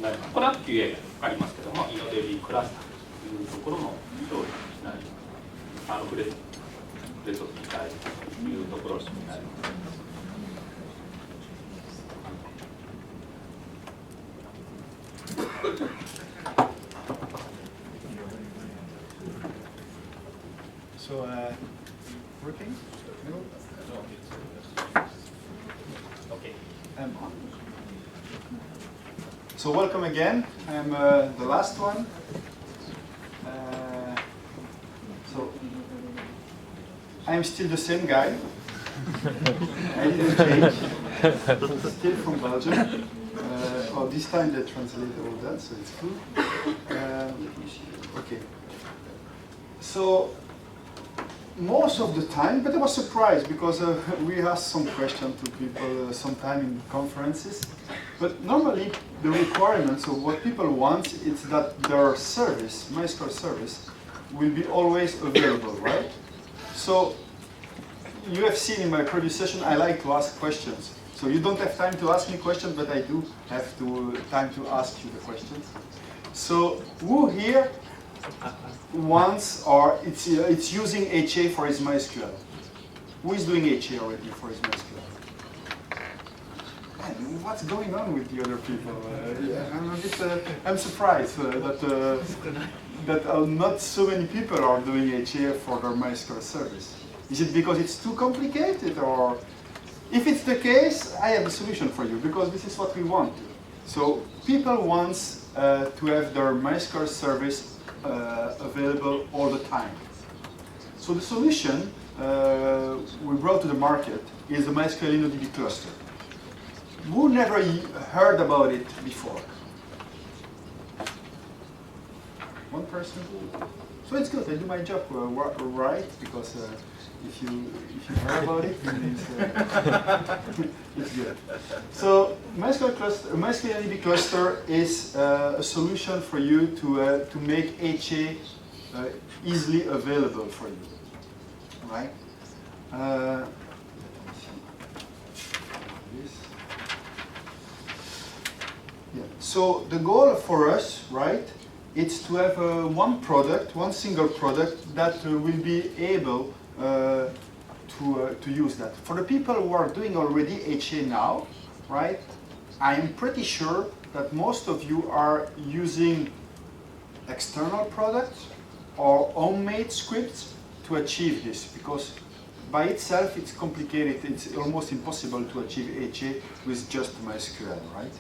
なります。これは QA がありますけども、InnoDB クラスターというところの処理になります。フレソに対というところになります。So, working? No? Okay. I'm on. So welcome again. I'm the last one. So I'm still the same guy. I didn't change. Still from Belgium. This time they translate all that, so it's cool. Okay. So most of the time, but I was surprised because we asked some questions to people sometime in conferences. But normally the requirements of what people want is that their service, MySQL service, will be always available, right? So you have seen in my previous session, I like to ask questions. So you don't have time to ask me questions, but I do have time to ask you the questions. So who here wants or it's using HA for his MySQL? Who is doing HA already for his MySQL? Man, what's going on with the other people? I'm surprised that not so many people are doing HA for their MySQL service. Is it because it's too complicated, or? If it's the case, I have a solution for you, because this is what we want. So people want to have their MySQL service available all the time. So the solution we brought to the market is the MySQL InnoDB cluster. Who never heard about it before? One person? So it's good, I do my job right, because if you heard about it, it's good. So MySQL InnoDB cluster is a solution for you to make HA easily available for you, right? Yeah. So the goal for us, right, it's to have one product, one single product that will be able to use that. For the people who are doing already HA now, right, I'm pretty sure that most of you are using external products or homemade scripts to achieve this, because by itself it's complicated. It's almost impossible to achieve HA with just MySQL, right?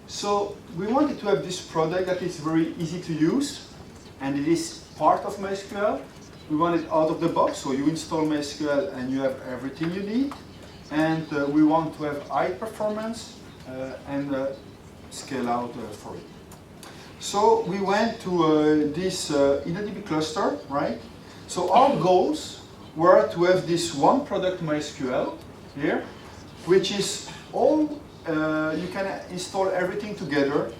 So we wanted to have this product that is very easy to use, and it is part of MySQL. We want it out of the box, so you install MySQL and you have everything you need. And we want to have high performance and scale out for it. So we went to this InnoDB cluster, right? So our goals were to have this one product MySQL here, which is all, you can install everything together.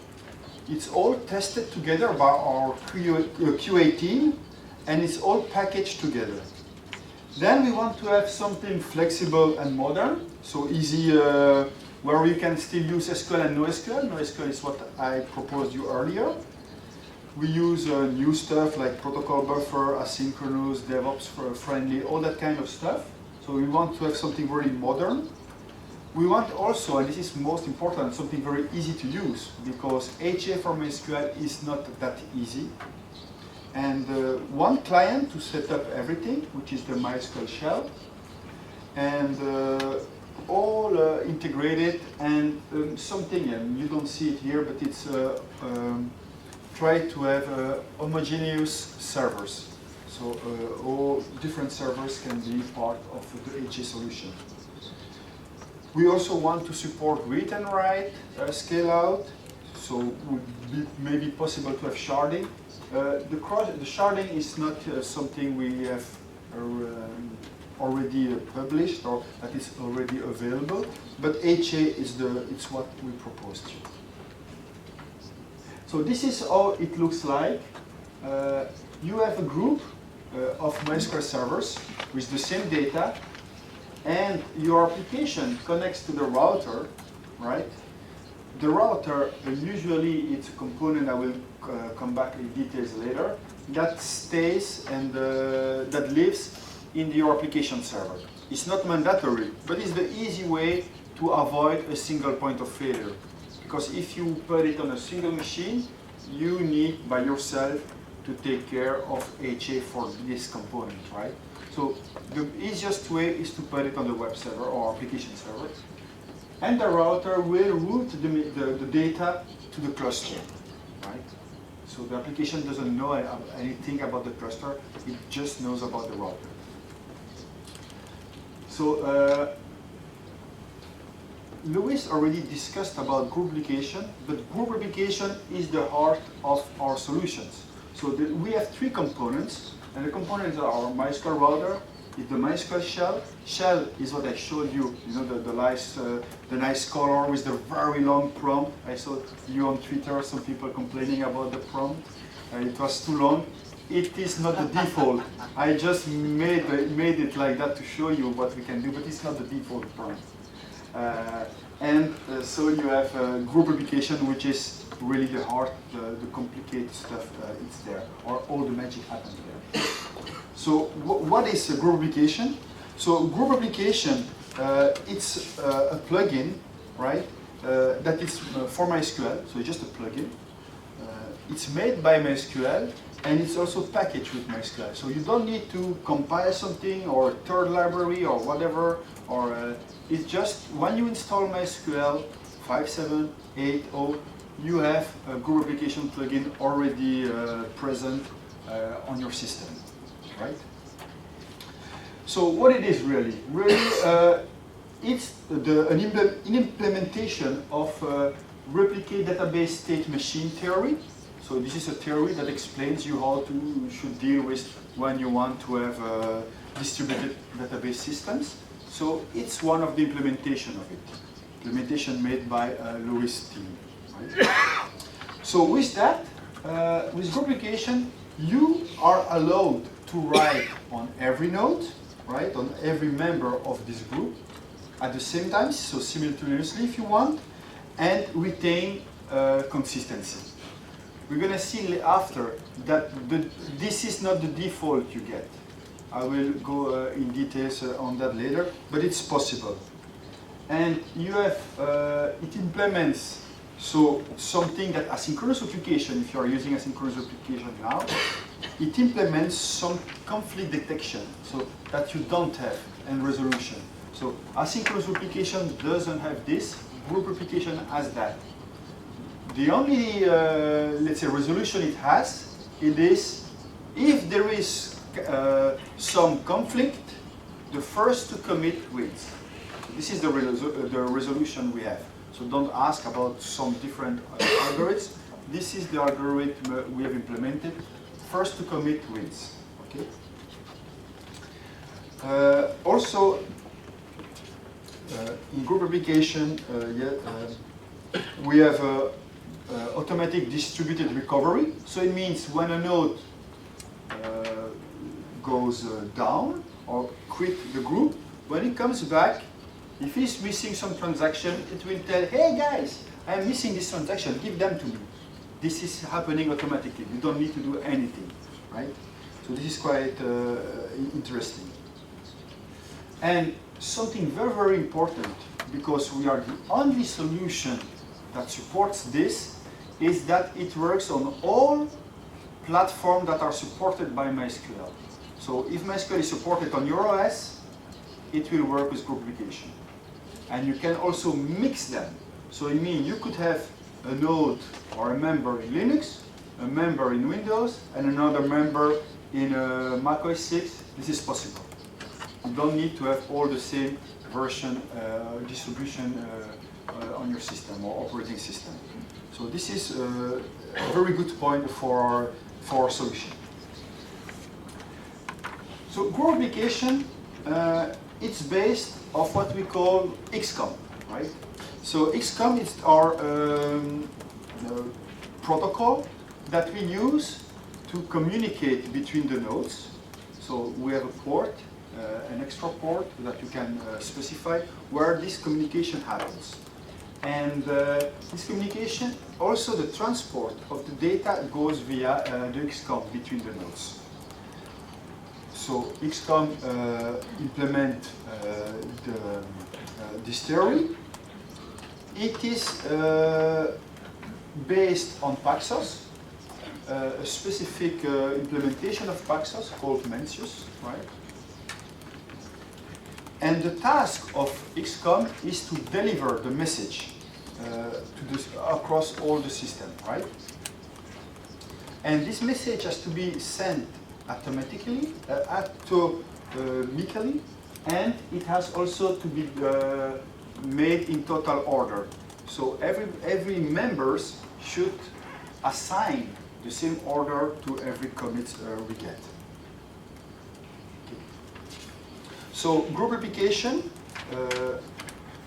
It's all tested together by our QA team, and it's all packaged together. Then we want to have something flexible and modern, so easy, where you can still use SQL and NoSQL. NoSQL is what I proposed you earlier. We use new stuff like protocol buffer, asynchronous, DevOps friendly, all that kind of stuff. So we want to have something very modern. We want also, and this is most important, something very easy to use, because HA for MySQL is not that easy. And one client to set up everything, which is the MySQL shell, and all integrated, and something, and you don't see it here, but it's try to have homogeneous servers. So all different servers can be part of the HA solution. We also want to support read and write, scale out, so it would be maybe possible to have sharding. The sharding is not something we have already published or that is already available, but HA is it's what we proposed you. So this is how it looks like. You have a group of MySQL servers with the same data, and your application connects to the router, right? the router, usually it's a component, I will come back in details later, that stays and that lives in your application server. It's not mandatory, but it's the easy way to avoid a single point of failure. Because if you put it on a single machine, you need by yourself to take care of HA for this component, right? So the easiest way is to put it on the web server or application server. And the router will route the data to the cluster, right? So the application doesn't know anything about the cluster, it just knows about the router. So Louis already discussed about group replication, but group replication is the heart of our solutions. So we have three components, and the components are our MySQL router, is the MySQL shell. Shell is what I showed you, the nice color with the very long prompt. I saw you on Twitter, some people complaining about the prompt. It was too long. It is not the default. I just made it like that to show you what we can do, but it's not the default prompt. So you have group replication, which is really the heart, the complicated stuff, it's there, or all the magic happens there. So what is a group replication? So group replication, it's a plugin, right, that is for MySQL, so it's just a plugin. It's made by MySQL, and it's also packaged with MySQL. So you don't need to compile something or a third library or whatever, or it's just when you install MySQL 5.7.8.0, you have a group replication plugin already present on your system, right? So what it is really? It's an implementation of replicate database state machine theory. So this is a theory that explains you how you should deal with when you want to have distributed database systems. So it's one of the implementation of it. Implementation made by Louis' team. Right? So with that, with group replication, you are allowed to write on every node, right, on every member of this group at the same time, so simultaneously if you want, and retain consistency. We're going to see after that this is not the default you get. I will go in details on that later, but it's possible. And you have, it implements something that asynchronous replication, if you are using asynchronous replication now, it implements some conflict detection, so that you don't have, and resolution. So asynchronous replication doesn't have this, group replication has that. The only, let's say, resolution it has, it is if there is some conflict, the first to commit wins. This is the resolution we have. So don't ask about some different algorithms. This is the algorithm we have implemented. First to commit wins. Okay. Also, in group replication, we have automatic distributed recovery. So it means when a node goes down or quit the group, when it comes back, if he's missing some transaction, it will tell, hey guys, I'm missing this transaction, give them to me. This is happening automatically. You don't need to do anything, right? So this is quite interesting. And something very, very important, because we are the only solution that supports this, is that it works on all platforms that are supported by MySQL. So if MySQL is supported on your OS, it will work with group replication. And you can also mix them. So it means you could have a node or a member in Linux, a member in Windows, and another member in Mac OS 6. This is possible. You don't need to have all the same version distribution on your system or operating system. So this is a very good point for our solution. So group replication, it's based on what we call XCOM, right? So XCOM is our protocol that we use to communicate between the nodes. So we have a port, an extra port that you can specify where this communication happens. And this communication, also the transport of the data goes via the XCOM between the nodes. So XCOM implement this theory. It is based on Paxos, a specific implementation of Paxos called Mencius, right? And the task of XCOM is to deliver the message across all the system, right? And this message has to be sent automatically, atomically, and it has also to be made in total order. So every members should assign the same order to every commit we get. So group replication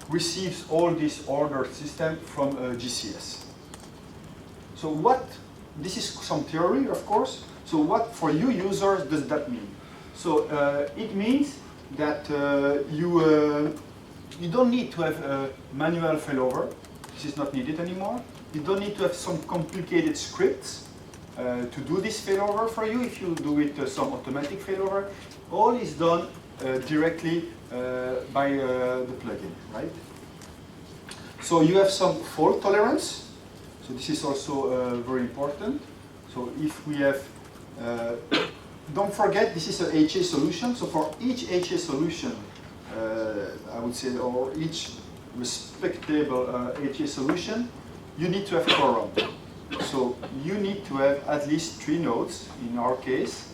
receives all this ordered system from GCS. So this is some theory, of course. So what for you users does that mean? So it means that you don't need to have a manual failover. This is not needed anymore. You don't need to have some complicated scripts to do this failover for you. If you do it some automatic failover, all is done directly by the plugin, right? So you have some fault tolerance. So this is also very important. So if we have, don't forget this is an HA solution. So for each HA solution, I would say, or each respectable HA solution, you need to have quorum. So you need to have at least 3 nodes in our case.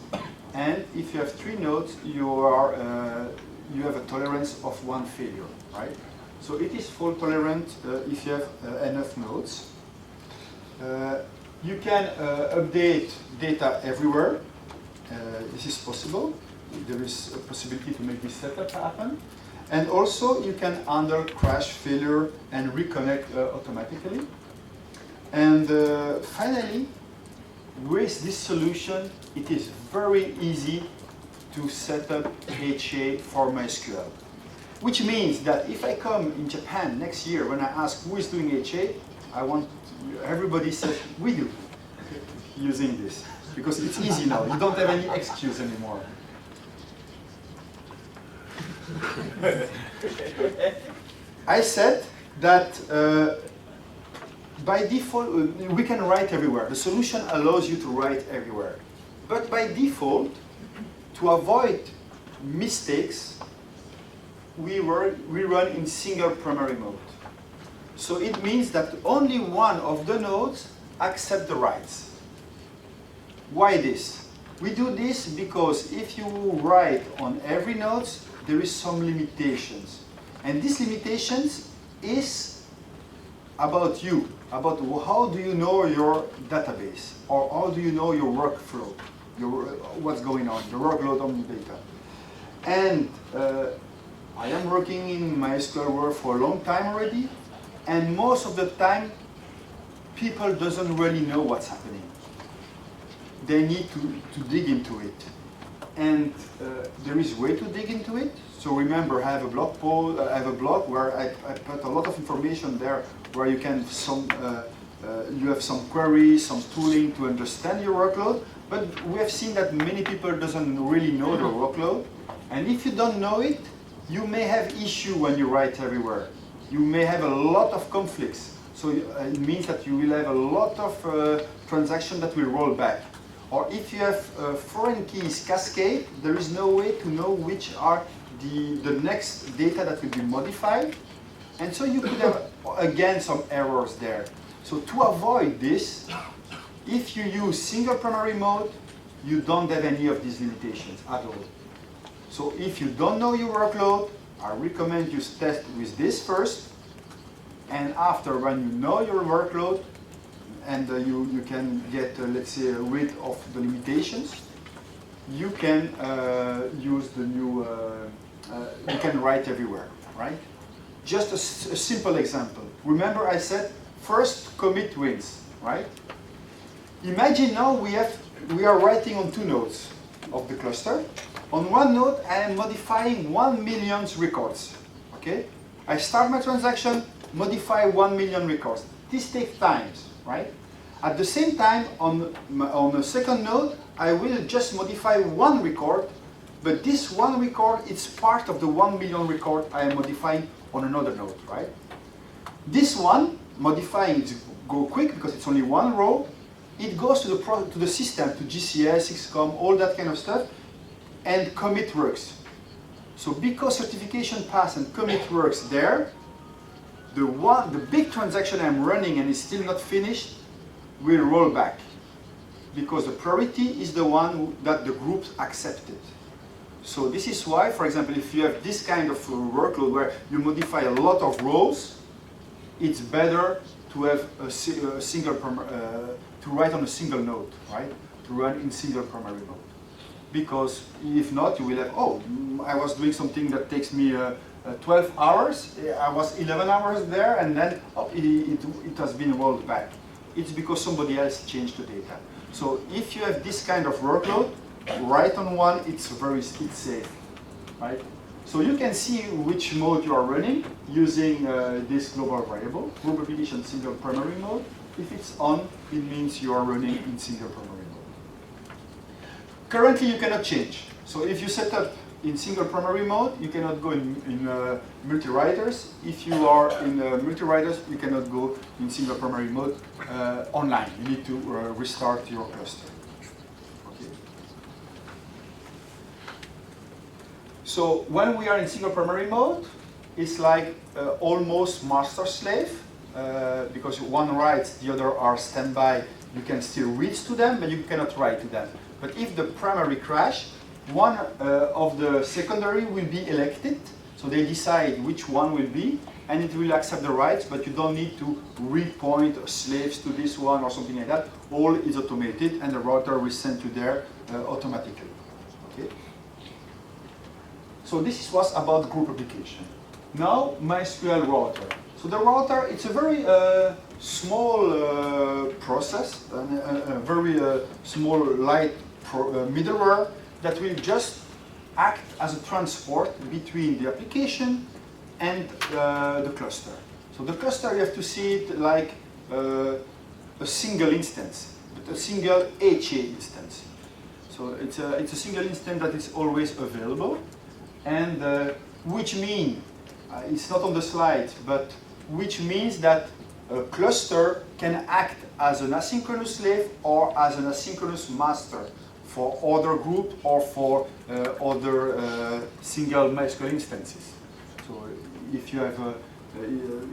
And if you have 3 nodes, you have a tolerance of 1 failure, right? So it is fault tolerant if you have enough nodes. You can update data everywhere. This is possible. There is a possibility to make this setup happen. And also you can handle crash, failure, and reconnect automatically. And finally, with this solution, it is very easy to set up HA for MySQL. Which means that if I come in Japan next year, when I ask who is doing HA, everybody says, we do, using this. Because it's easy now, you don't have any excuse anymore. I said that by default, we can write everywhere. The solution allows you to write everywhere. But by default, to avoid mistakes, we run in single primary mode. So it means that only one of the nodes accepts the writes. Why this? We do this because if you write on every node, there is some limitations. And these limitations is about you, about how do you know your database, or how do you know your workflow, what's going on, your workload on the data. And I am working in MySQL world for a long time already, and most of the time, people doesn't really know what's happening. They need to dig into it. And there is a way to dig into it. So remember, I have a blog post, I have a blog where I put a lot of information there, where you can you have some queries, some tooling to understand your workload. But we have seen that many people doesn't really know their workload. And if you don't know it, you may have issue when you write everywhere. You may have a lot of conflicts. So it means that you will have a lot of transactions that will roll back. Or if you have foreign keys cascade, there is no way to know which are the next data that will be modified. And so you could have, again, some errors there. So to avoid this, if you use single primary mode, you don't have any of these limitations at all. So if you don't know your workload, I recommend you test with this first. And after, when you know your workload, and you can get, let's say, rid of the limitations, you can use the new, you can write everywhere, right? Just a simple example. Remember I said, first commit wins, right? Imagine now we are writing on 2 nodes of the cluster. On one node, I am modifying 1 million records, okay? I start my transaction, modify 1 million records. This takes time, right? At the same time, on the second node, I will just modify one record, but this one record is part of the 1 million record I am modifying on another node, right? This one, modifying it go quick because it's only one row. It goes to the system, to GCS, XCOM, all that kind of stuff, and commit works. So because certification pass and commit works there, the big transaction I'm running and is still not finished will roll back, because the priority is the one that the groups accepted. So this is why, for example, if you have this kind of workload where you modify a lot of rows, it's better to have a single to write on a single node, right? To run in single primary mode. Because if not, you will have, oh, I was doing something that takes me 12 hours, I was 11 hours there, and then oh, it has been rolled back. It's because somebody else changed the data. So if you have this kind of workload, write on one, it's safe, right? So you can see which mode you are running using this global variable, group replication single primary mode. If it's on, it means you are running in single primary mode. Currently, you cannot change. So if you set up in single primary mode, you cannot go in multi-writers. If you are in multi-writers, you cannot go in single primary mode online. You need to restart your cluster. Okay. So when we are in single primary mode, it's like almost master-slave. Because one writes, the other are standby, you can still read to them, but you cannot write to them. But if the primary crash, one of the secondary will be elected, so they decide which one will be, and it will accept the writes, but you don't need to repoint slaves to this one or something like that. All is automated, and the router will send you there automatically. Okay? So this was about group replication. Now, MySQL router. So the router, it's a very small process, a very small light middleware that will just act as a transport between the application and the cluster. So the cluster, you have to see it like a single instance, but a single HA instance. So it's a single instance that is always available, and which means, it's not on the slides, but which means that a cluster can act as an asynchronous slave or as an asynchronous master for other group or for other single MySQL instances. So if you have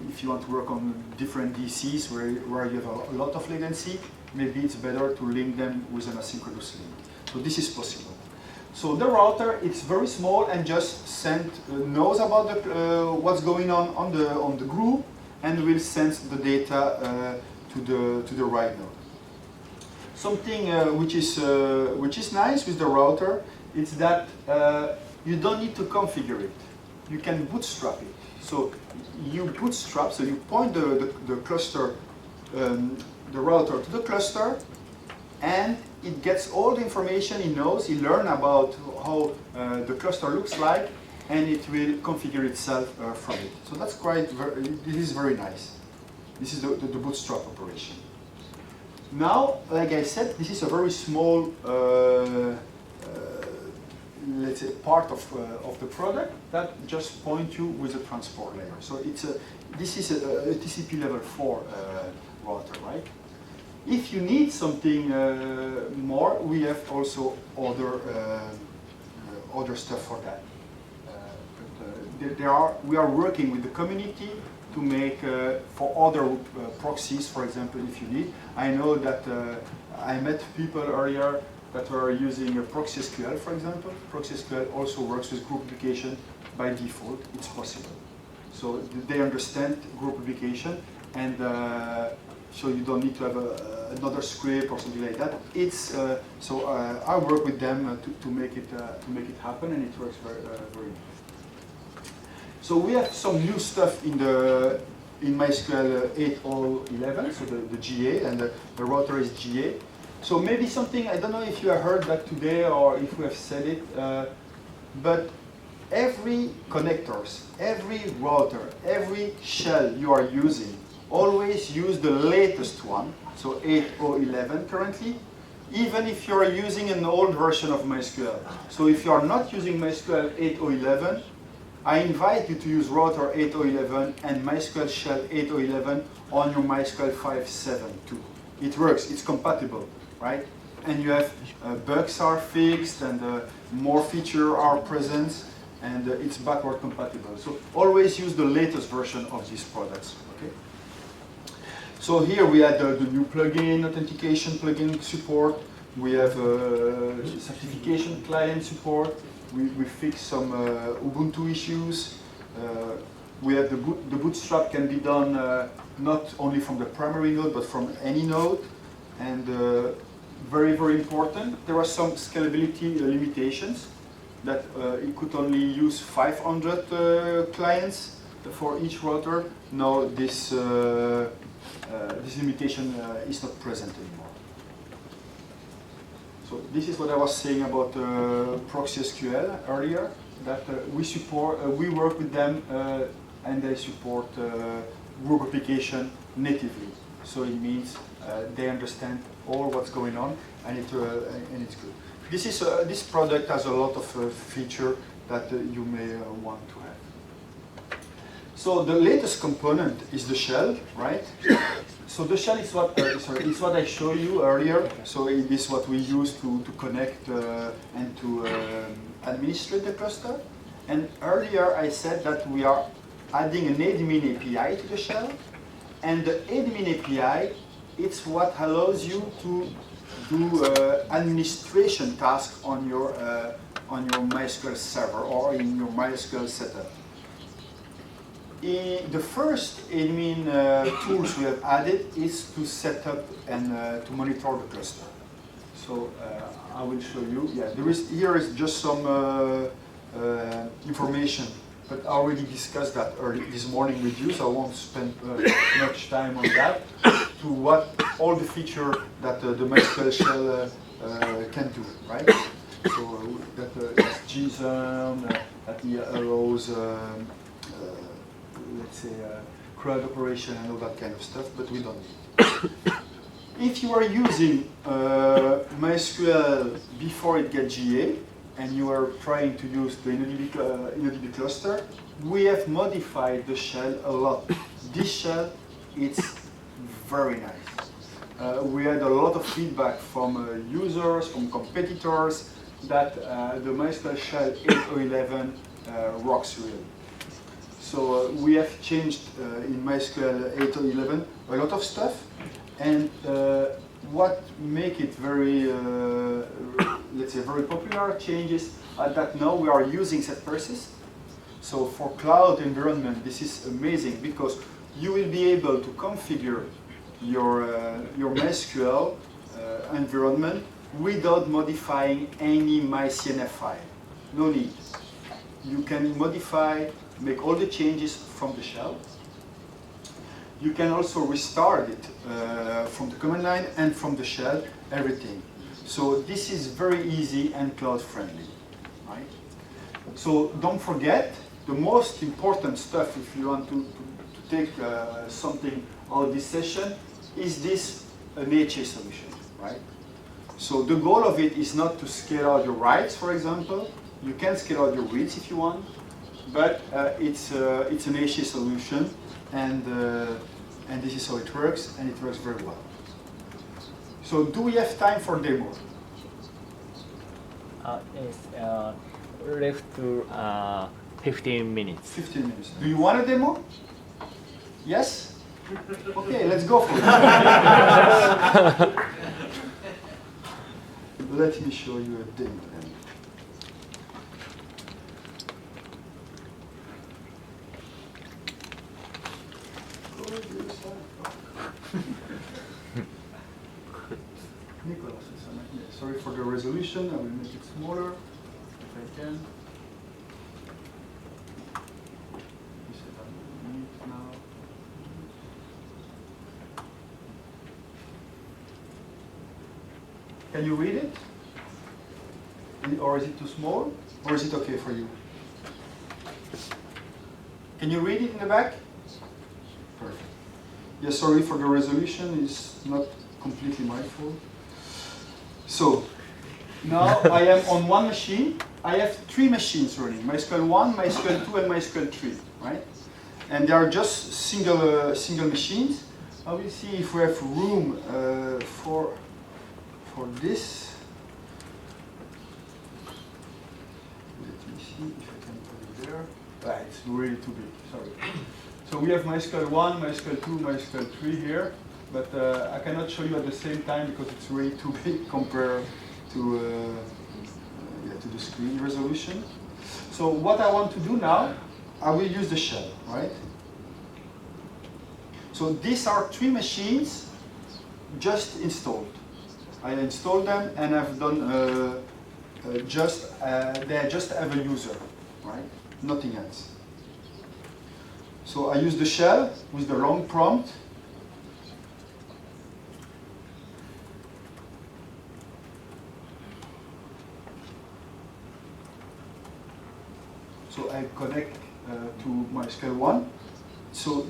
if you want to work on different DCs where you have a lot of latency, maybe it's better to link them with an asynchronous link. So this is possible. So the router, it's very small and just knows about what's going on the group, and will send the data to the right node. Something which is nice with the router is that you don't need to configure it. You can bootstrap it. So you bootstrap. So you point the cluster, the router to the cluster, and it gets all the information it knows. It learns about how the cluster looks like, and it will configure itself from it. So that's this is very nice. This is the bootstrap operation. Now, like I said, this is a very small, let's say, part of the product that just points you with a transport layer. So this is a TCP level 4 router, right? If you need something more, we have also other stuff for that. We are working with the community to make for other proxies, for example, if you need. I know that I met people earlier that were using Proxy SQL, for example. Proxy SQL also works with group replication by default. It's possible. So they understand group replication, and so you don't need to have another script or something like that. It's so I work with them to make it happen, and it works very well. So we have some new stuff in MySQL 8.0.11, so the GA, and the router is GA. So maybe something, I don't know if you have heard that today or if we have said it, but every connectors, every router, every shell you are using, always use the latest one, so 8.0.11 currently, even if you are using an old version of MySQL. So if you are not using MySQL 8.0.11, I invite you to use router 8.0.11 and MySQL shell 8.0.11 on your MySQL 5.7 too. It works, it's compatible, right? And you have bugs are fixed and more features are present, and it's backward compatible. So always use the latest version of these products. Okay. So here we had the new plugin, authentication plugin support. We have certification client support. We fixed some Ubuntu issues. We have the bootstrap can be done not only from the primary node but from any node. And very, very important, there are some scalability limitations that it could only use 500 clients for each router. Now this limitation is not present anymore. So this is what I was saying about Proxy SQL earlier, that we work with them and they support group replication natively. So it means they understand all what's going on, and it's good. This product has a lot of feature that you may want to have. So the latest component is the shell, right? So the shell is what is what I showed you earlier. So it is what we use to connect and to administrate the cluster. And earlier I said that we are adding an admin API to the shell, and the admin API, it's what allows you to do administration tasks on your MySQL server or in your MySQL setup. The first admin tools we have added is to set up and to monitor the cluster. So I will show you. Yeah, here is just some information, but I already discussed that early this morning with you, so I won't spend much time on that. To what all the feature that the MySQL shell can do, right? So that it's JSON, that it allows, let's say, CRUD operation and all that kind of stuff, but we don't need it. If you are using MySQL before it gets GA, and you are trying to use the InnoDB cluster, we have modified the shell a lot. This shell, it's very nice. We had a lot of feedback from users, from competitors, that the MySQL shell 8.0.11 rocks really. So we have changed in MySQL 8.0.11 a lot of stuff, and what make it very, let's say, very popular changes are that now we are using set persist. So for cloud environment, this is amazing because you will be able to configure your MySQL environment without modifying any MyCNF file. No need. You can modify, make all the changes from the shell. You can also restart it from the command line and from the shell, everything. So this is very easy and cloud friendly, right? So don't forget, the most important stuff if you want to take something out of this session is this an HA solution, right? So the goal of it is not to scale out your writes, for example. You can scale out your reads if you want, but it's an HA solution, and this is how it works, and it works very well. So do we have time for demo? Yes, left to 15 minutes. 15 minutes. Do you want a demo? Yes? Okay, let's go for it. Let me show you a demo then. Nicholas, sorry for the resolution, I will make it smaller if I can. Can you read it? Or is it too small? Or is it okay for you? Can you read it in the back? Perfect. Yeah, sorry for the resolution, it's not completely my fault. So, now I am on one machine. I have 3 machines running, MySQL 1, MySQL 2, and MySQL 3, right? And they are just single machines. I will see if we have room for this. Let me see if I can put it there. Ah, it's really too big, sorry. So we have MySQL 1, MySQL 2, MySQL 3 here, but I cannot show you at the same time because it's really too big compared to the screen resolution. So what I want to do now, I will use the shell, right? So these are 3 machines just installed. I installed them and I've done they just have a user, right? Nothing else. So I use the shell with the long prompt. So I connect to MySQL 1. So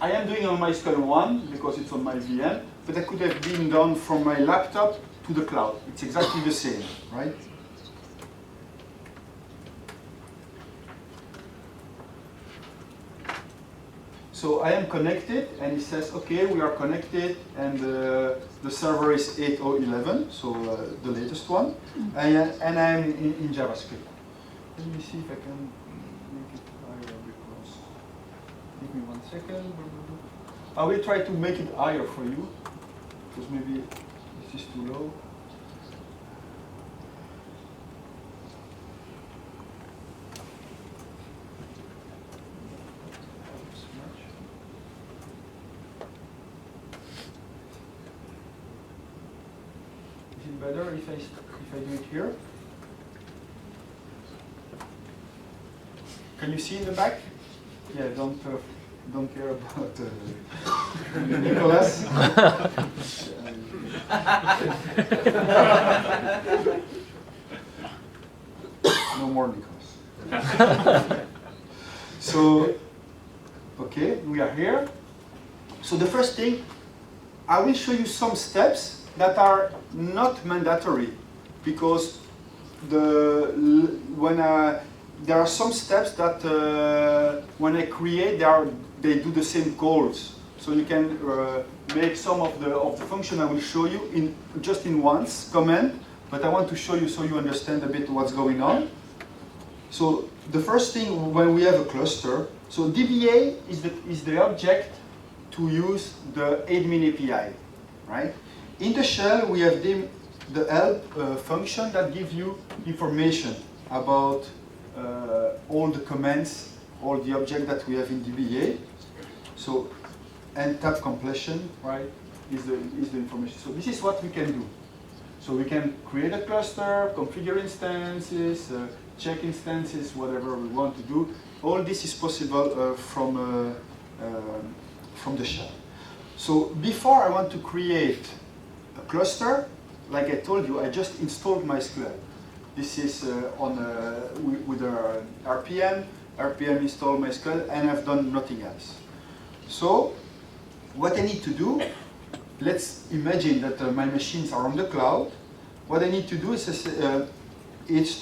I am doing on MySQL 1 because it's on my VM, but that could have been done from my laptop to the cloud. It's exactly the same, right? So I am connected, and it says, okay, we are connected, and the server is 8.0.11, so the latest one, and I'm in JavaScript. Let me see if I can make it higher, because, give me 1 second. I will try to make it higher for you, because maybe this is too low. Is it better if I do it here? Can you see in the back? Yeah, don't care about Nicholas. No more Nicholas. So, okay, we are here. So the first thing, I will show you some steps that are not mandatory, because there are some steps that when I create, they do the same calls. So you can make some of the function I will show you just in once command, but I want to show you so you understand a bit what's going on. So the first thing, when we have a cluster, so DBA is the object to use the admin API, right? In the shell, we have the help function that gives you information about all the commands, all the objects that we have in DBA. So, and tab completion, right, is the information. So this is what we can do. So we can create a cluster, configure instances, check instances, whatever we want to do. All this is possible from the shell. So before I want to create a cluster, like I told you, I just installed MySQL. This is with RPM install MySQL, and I've done nothing else. So what I need to do, let's imagine that my machines are on the cloud. What I need to do is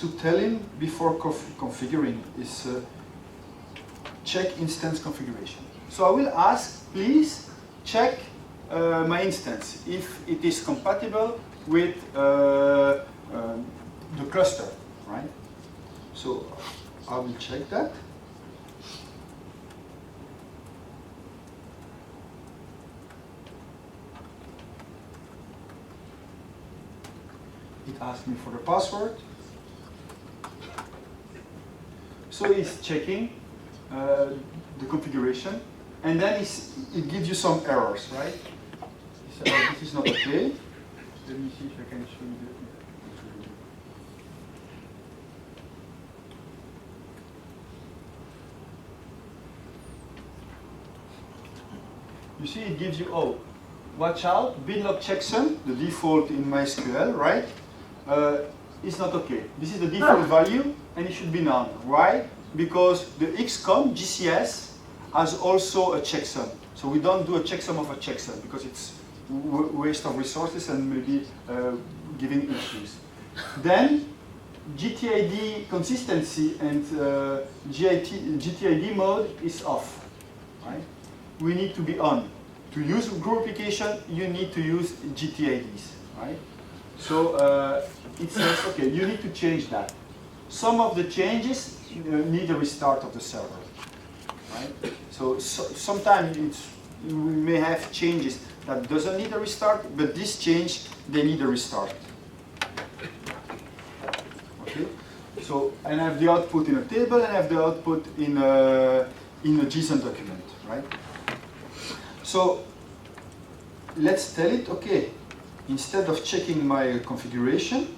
to tell him before configuring is check instance configuration. So I will ask, please check my instance if it is compatible with the cluster, right? So I will check that. It asks me for the password. So it's checking the configuration, and then it gives you some errors, right? So this is not okay. Let me see if I can show you the. You see, it gives you, oh, watch out, binlog checksum, the default in MySQL, right? Is not okay. This is the default value, and it should be none. Why? because the XCOM GCS has also a checksum. So we don't do a checksum of a checksum because it's waste of resources and maybe giving issues. Then GTID consistency and GTID mode is off. Right? We need to be on. To use group replication, you need to use GTIDs. Right? So it says, okay, you need to change that. Some of the changes need a restart of the server. Right? So sometimes we may have changes that doesn't need a restart, but this change, they need a restart. Okay? So, and I have the output in a table, and I have the output in a JSON document, right? So let's tell it, okay, instead of checking my configuration,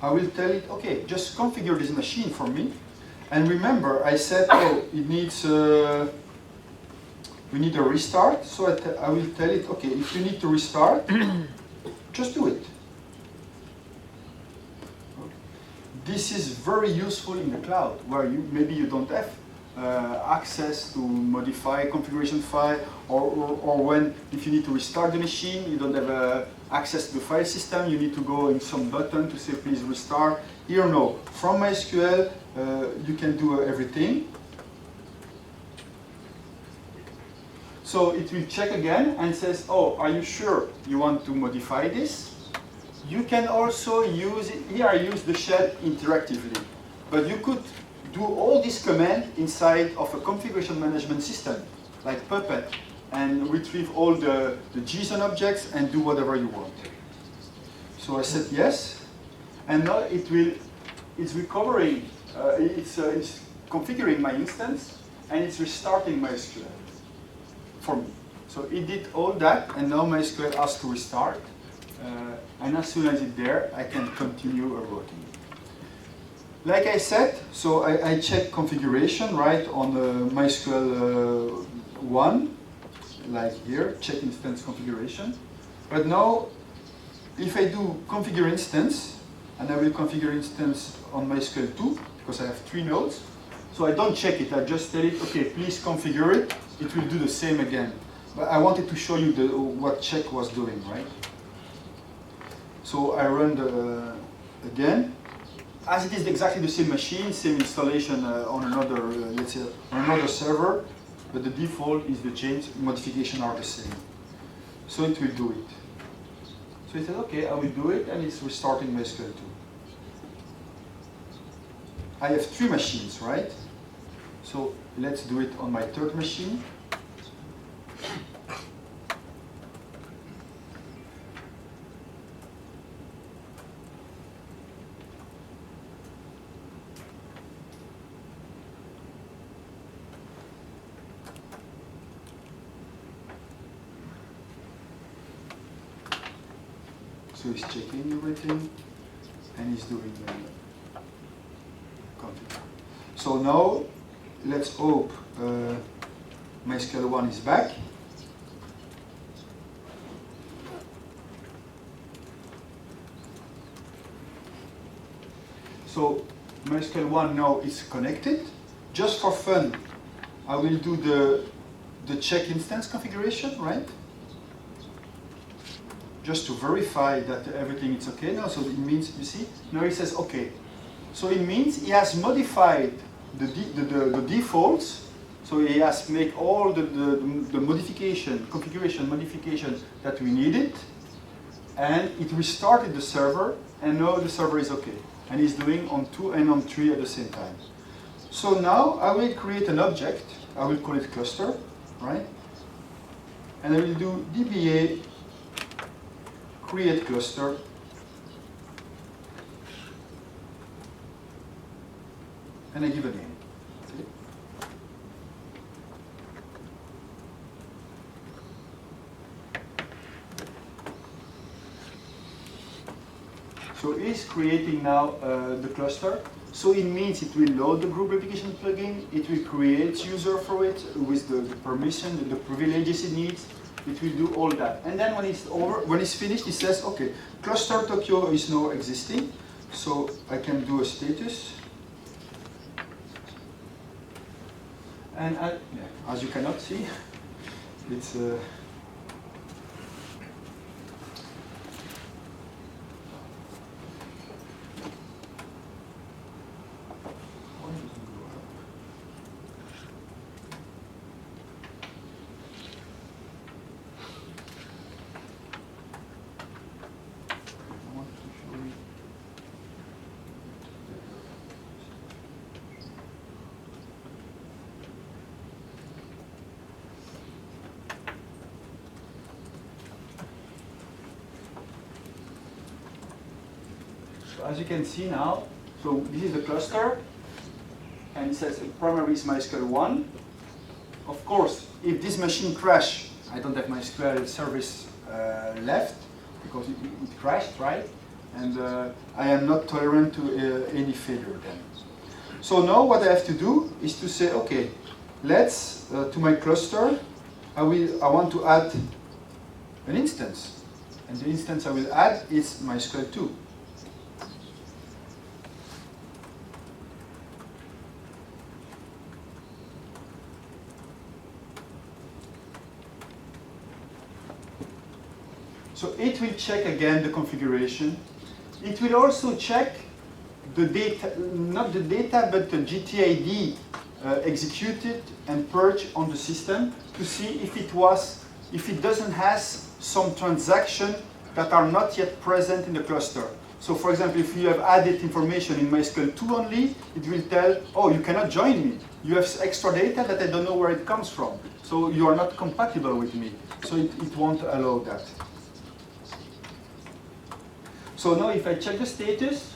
I will tell it, okay, just configure this machine for me. And remember, I said, oh, it needs, we need a restart. So I will tell it, okay, if you need to restart, just do it. This is very useful in the cloud, where maybe you don't have access to modify configuration file, or when, if you need to restart the machine, you don't have access to the file system, you need to go in some button to say, please restart. Here, no. From MySQL, you can do everything. So it will check again and says, oh, are you sure you want to modify this? You can also use it, here I use the shell interactively, but you could do all these commands inside of a configuration management system, like Puppet, and retrieve all the JSON objects and do whatever you want. So I said yes, and now it's recovering, it's configuring my instance, and it's restarting MySQL for me. So it did all that, and now MySQL has to restart. And as soon as it's there, I can continue working. Like I said, so I check configuration, right, on MySQL 1, like here, check instance configuration. But now, if I do configure instance, and I will configure instance on MySQL 2, because I have 3 nodes, so I don't check it, I just tell it, okay, please configure it, it will do the same again. But I wanted to show you what check was doing, right? So I run again. As it is exactly the same machine, same installation on another, let's say, on another server, but the default is the change, modifications are the same. So it will do it. So it said, okay, I will do it, and it's restarting MySQL 2. I have 3 machines, right? So let's do it on my 3rd machine. So he's checking everything, and he's doing config. So now, let's hope MySQL 1 is back. So MySQL 1 now is connected. Just for fun, I will do the check instance configuration, right? Just to verify that everything is okay now. So it means, you see, now it says okay. So it means he has modified the defaults. So he has made all the modification, configuration modification that we needed. And it restarted the server, and now the server is okay. And he's doing on 2 and on 3 at the same time. So now I will create an object. I will call it cluster, right? And I will do DBA create cluster, and I give a name. Okay. So it's creating now the cluster. So it means it will load the group replication plugin, it will create user for it with the permission, the privileges it needs, It will do all that. And then when it's over, when it's finished, it says, okay, cluster Tokyo is now existing. So I can do a status. And as you cannot see, it's as you can see now, so this is the cluster, and it says primary is MySQL 1. Of course, if this machine crashes, I don't have MySQL service left, because it crashed, right? And I am not tolerant to any failure then. So now what I have to do is to say, okay, let's, to my cluster, I want to add an instance. And the instance I will add is MySQL 2. So it will check again the configuration. It will also check the data, not the data, but the GTID executed and purged on the system to see if it doesn't have some transactions that are not yet present in the cluster. So for example, if you have added information in MySQL 2 only, it will tell, oh, you cannot join me. You have extra data that I don't know where it comes from. So you are not compatible with me. So it won't allow that. So now if I check the status,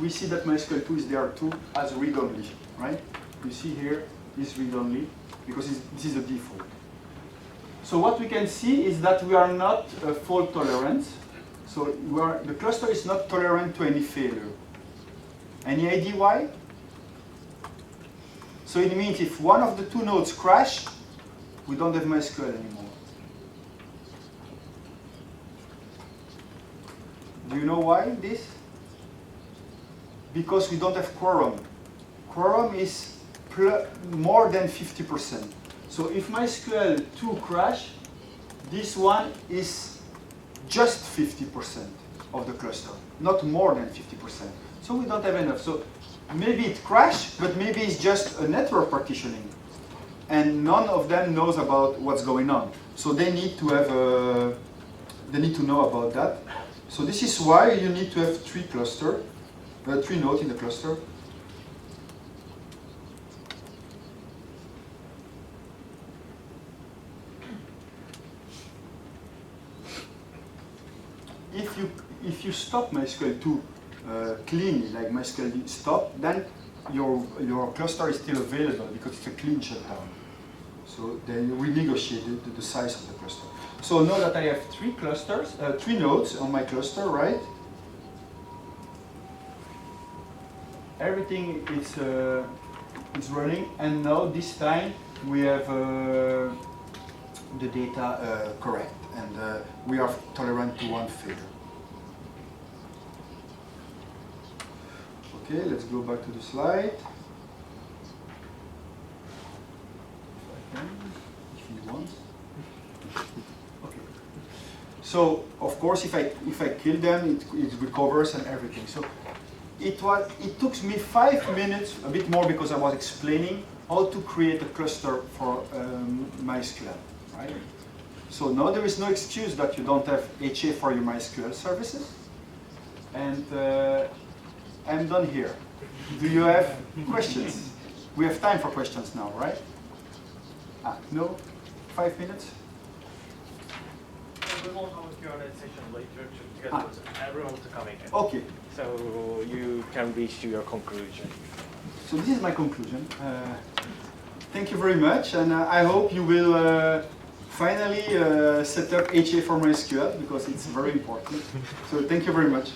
we see that MySQL 2 is there too as read-only, right? You see here is read-only because this is the default. So what we can see is that we are not fault tolerant. So the cluster is not tolerant to any failure. Any idea why? So it means if one of the two nodes crash, we don't have MySQL anymore. Do you know why this? Because we don't have quorum. Quorum is more than 50%. So if MySQL 2 crash, this one is just 50% of the cluster, not more than 50%. So we don't have enough. So maybe it crashed, but maybe it's just a network partitioning. And none of them knows about what's going on. So they need to have they need to know about that. So this is why you need to have three nodes in the cluster. If you stop MySQL 2 cleanly, like MySQL stop, then your cluster is still available because it's a clean shutdown. So they renegotiate the size of the cluster. So now that I have three nodes on my cluster, right? Everything is running, and now this time we have the data correct, and we are tolerant to one failure. Okay, let's go back to the slide. If you want. Okay. So of course, if I kill them, it recovers and everything. So it took me 5 minutes, a bit more, because I was explaining how to create a cluster for MySQL, right? So now there is no excuse that you don't have HA for your MySQL services. And I'm done here. Do you have questions? We have time for questions now, right? No? 5 minutes? We will have a Q&A session later to get everyone to come in. Okay. So you can reach to your conclusion. So this is my conclusion. Thank you very much, and I hope you will finally set up HA for MySQL, because it's very important. So thank you very much.